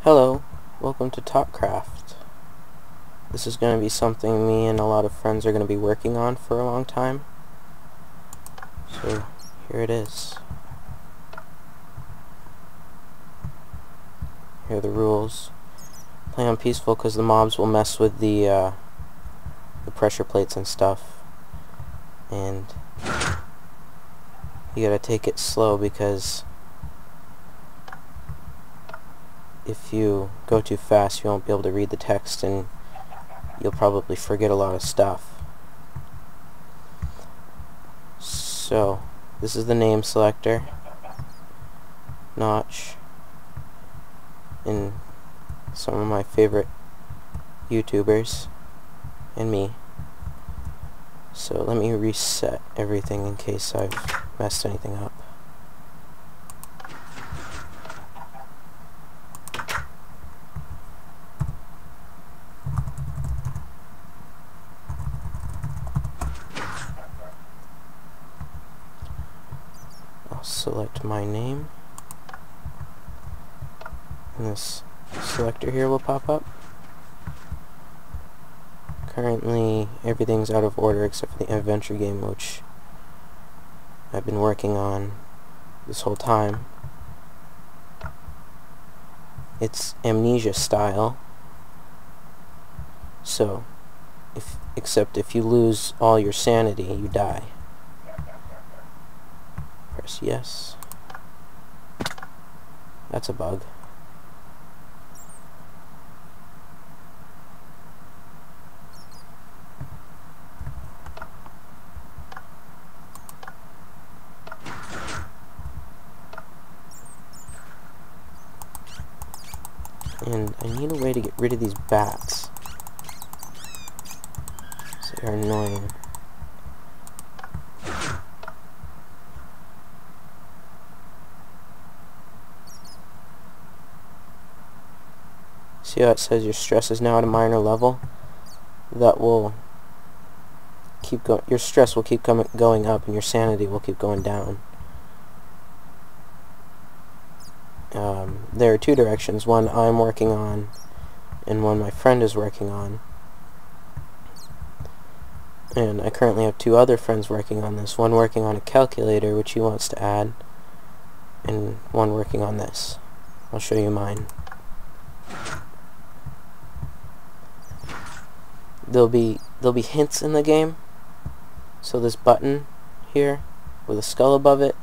Hello, welcome to TalCKraft. This is going to be something me and a lot of friends are going to be working on for a long time. So, here it is. Here are the rules. Play on peaceful because the mobs will mess with the pressure plates and stuff. And you gotta take it slow because if you go too fast you won't be able to read the text and you'll probably forget a lot of stuff. So this is the name selector, Notch, and some of my favorite YouTubers and me. So let me reset everything in case I've messed anything up. I'll select my name, and this selector here will pop up. Currently everything's out of order except for the adventure game, which I've been working on this whole time. It's amnesia style, so except if you lose all your sanity you die. Press yes. That's a bug. And I need a way to get rid of these bats. They're annoying. See how it says your stress is now at a minor level? That will keep going. Your stress will keep going up, and your sanity will keep going down. There are two directions, one I'm working on and one my friend is working on, and I currently have two other friends working on this, one working on a calculator which he wants to add, and one working on this. I'll show you mine. There'll be hints in the game, so this button here with a skull above it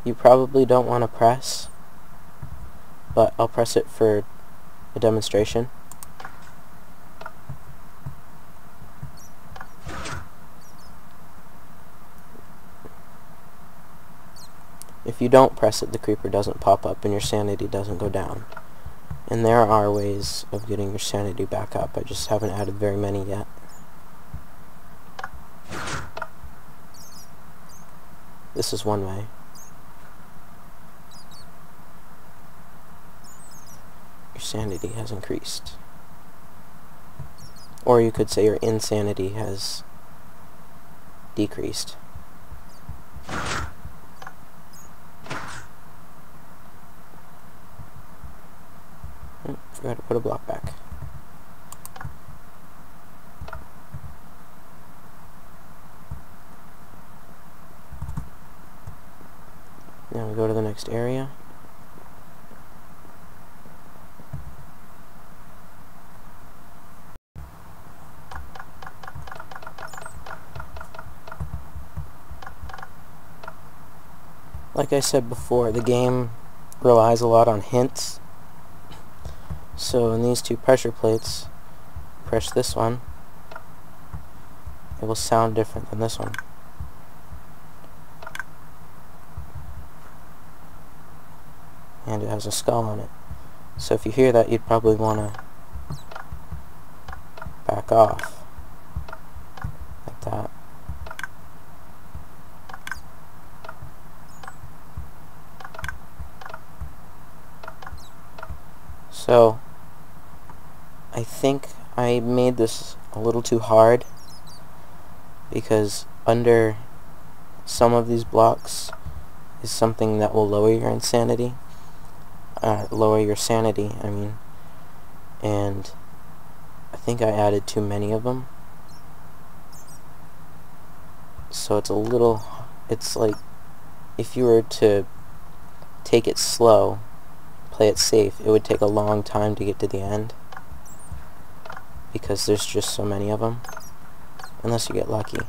you probably don't want to press, but I'll press it for a demonstration. If you don't press it, the creeper doesn't pop up and your sanity doesn't go down. And there are ways of getting your sanity back up. I just haven't added very many yet. This is one way. Your sanity has increased. Or you could say your insanity has decreased. Forgot to put a block back. Now we go to the next area. Like I said before, the game relies a lot on hints. So in these two pressure plates, press this one, it will sound different than this one. And it has a skull on it. So if you hear that, you'd probably want to back off. Like that. So I think I made this a little too hard because under some of these blocks is something that will lower your insanity. lower your sanity, I mean. And I think I added too many of them. So it's like, if you were to take it slow, play it safe, it would take a long time to get to the end. Because there's just so many of them. Unless you get lucky.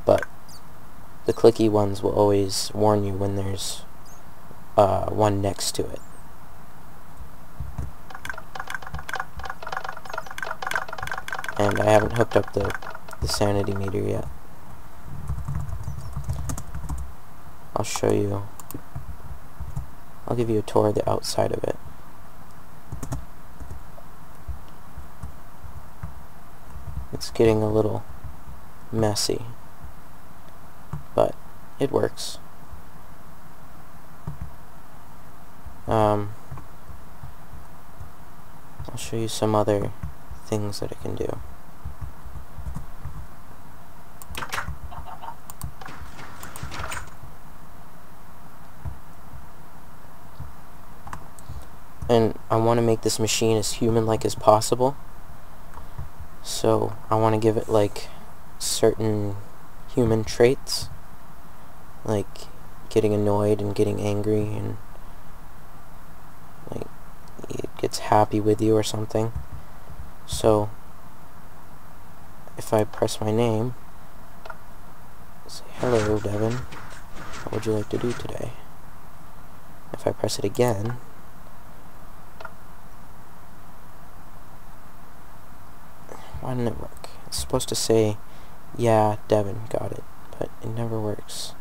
But the clicky ones will always warn you when there's one next to it. And I haven't hooked up the sanity meter yet. I'll show you. I'll give you a tour of the outside of it. It's getting a little messy, but it works. I'll show you some other things that it can do. And I want to make this machine as human-like as possible. So I want to give it like certain human traits, like getting annoyed and getting angry, and like it gets happy with you or something. So if I press my name, say, "Hello, Devin, what would you like to do today?" If I press it again, why didn't it work? It's supposed to say, "Yeah, Devin, got it," but it never works.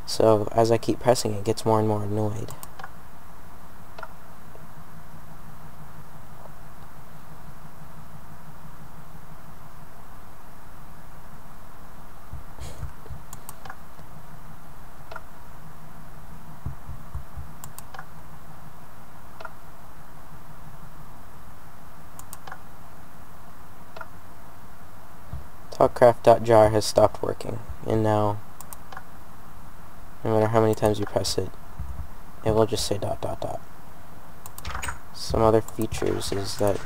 So as I keep pressing it gets more and more annoyed. TalCKraft.jar has stopped working, and now no matter how many times you press it, it will just say ... Some other features is that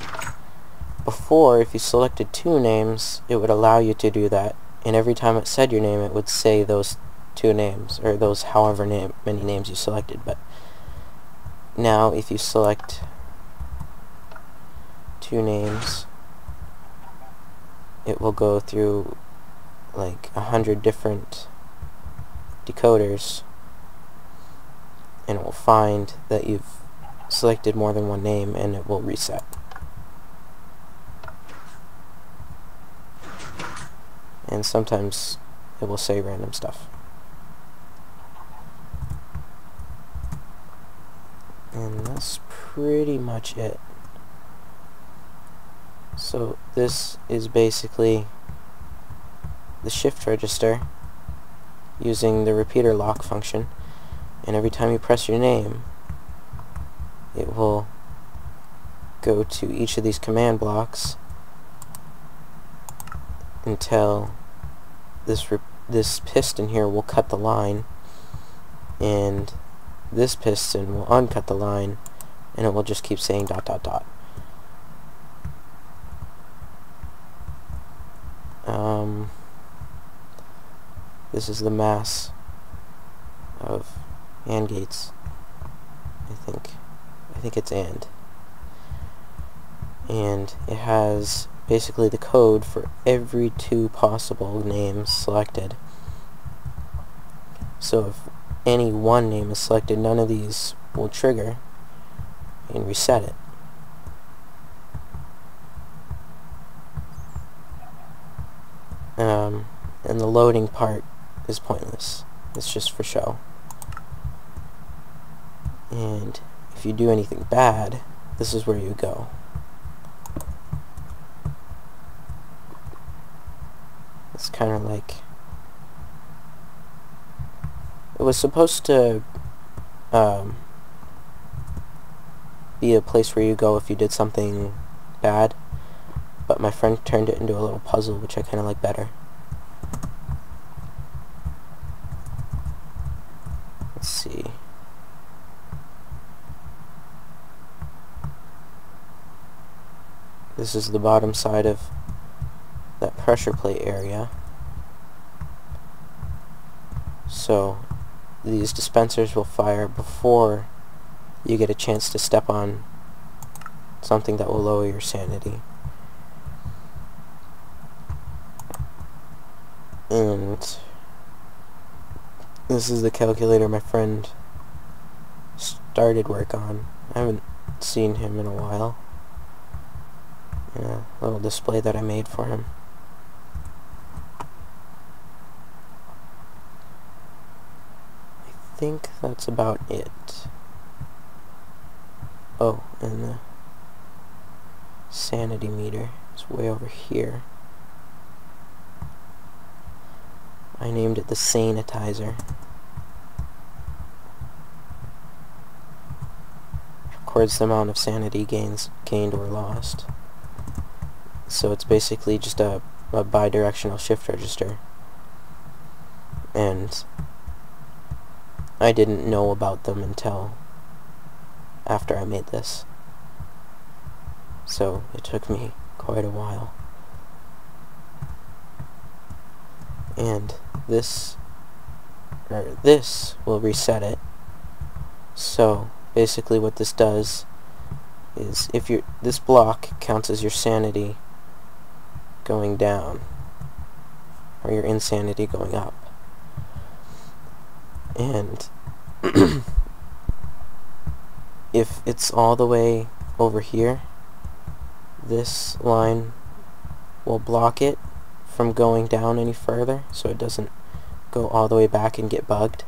before, if you selected two names, it would allow you to do that, and every time it said your name, it would say those two names, or those however many names you selected. But now, if you select two names, it will go through like 100 different decoders, and it will find that you've selected more than one name, and it will reset. And sometimes it will say random stuff. And that's pretty much it. So this is basically the shift register using the repeater lock function, and every time you press your name, it will go to each of these command blocks until this piston here will cut the line, and this piston will uncut the line, and it will just keep saying ... This is the mass of AND gates. I think it's AND. And it has basically the code for every two possible names selected. So if any one name is selected, none of these will trigger and reset it. And the loading part is pointless. It's just for show. And if you do anything bad, this is where you go. It's kind of like, it was supposed to be a place where you go if you did something bad, but my friend turned it into a little puzzle, which I kind of like better. let's see. This is the bottom side of that pressure plate area. So these dispensers will fire before you get a chance to step on something that will lower your sanity. And this is the calculator my friend started work on. I haven't seen him in a while. Yeah, little display that I made for him. I think that's about it. Oh, and the sanity meter is way over here. I named it the sanitizer. Records the amount of sanity gained or lost. So it's basically just a bi-directional shift register. And I didn't know about them until after I made this. So it took me quite a while. And this will reset it. So basically what this does is if this block counts as your sanity going down, or your insanity going up. And if it's all the way over here, this line will block it from going down any further, so it doesn't go all the way back and get bugged.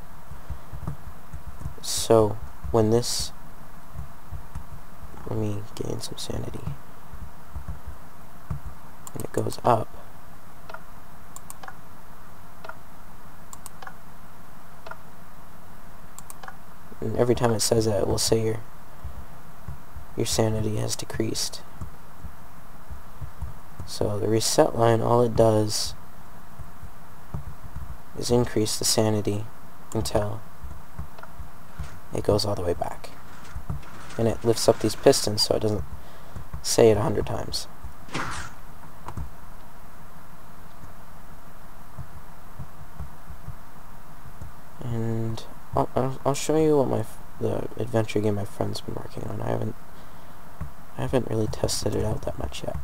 So when this, let me gain some sanity, and it goes up, and every time it says that, it will say your sanity has decreased. So the reset line, all it does is increase the sanity until it goes all the way back. And it lifts up these pistons so it doesn't say it 100 times. And I'll show you what the adventure game my friend's been working on. I haven't really tested it out that much yet.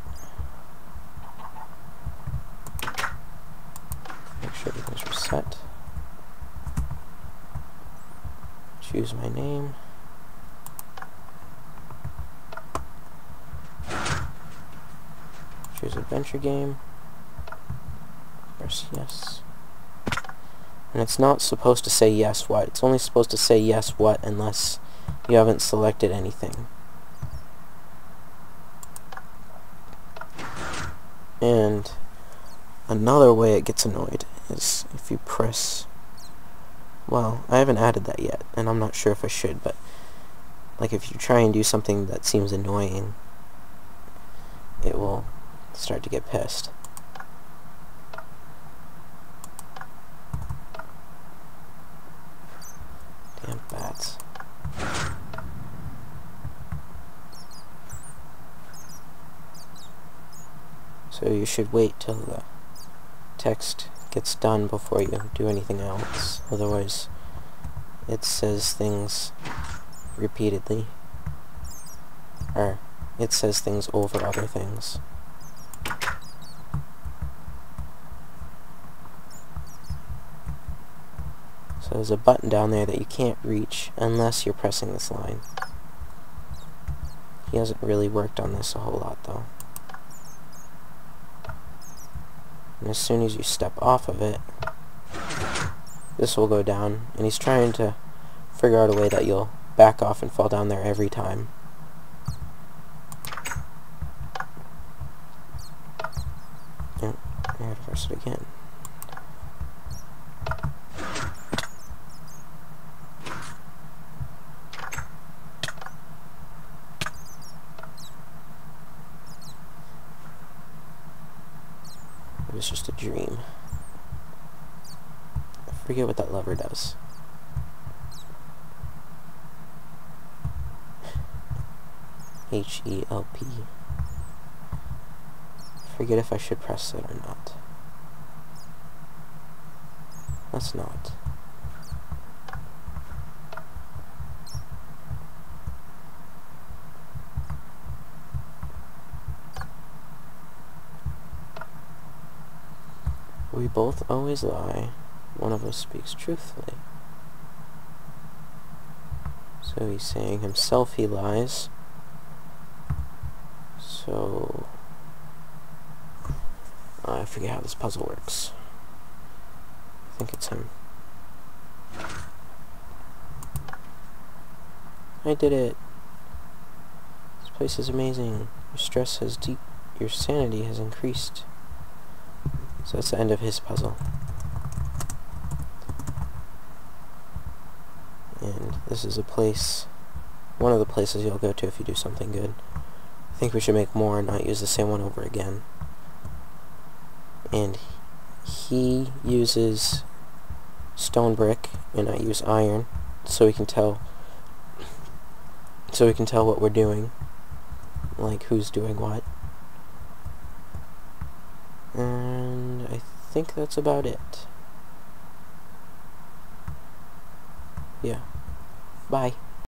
Make sure everything's reset. Choose my name. Choose adventure game. Press yes. And it's not supposed to say yes what. It's only supposed to say yes what unless you haven't selected anything. And another way it gets annoyed is if you press, well, I haven't added that yet, and I'm not sure if I should, but like if you try and do something that seems annoying, it will start to get pissed. Damn bats. So you should wait till the text gets done before you do anything else. Otherwise, it says things repeatedly. Or, it says things over other things. So there's a button down there that you can't reach unless you're pressing this line. He hasn't really worked on this a whole lot though. And as soon as you step off of it, this will go down, and he's trying to figure out a way that you'll back off and fall down there every time. Yep, I gotta press it again. It was just a dream. I forget what that lever does. H-E-L-P. Forget if I should press it or not. Let's not. We both always lie. One of us speaks truthfully. So he's saying himself he lies. So I forget how this puzzle works. I think it's him. I did it. This place is amazing. Your stress has your sanity has increased. So that's the end of his puzzle. And this is a place, one of the places you'll go to if you do something good. I think we should make more and not use the same one over again. And he uses stone brick and I use iron, so we can tell what we're doing, like who's doing what. And I think that's about it. Yeah. Bye.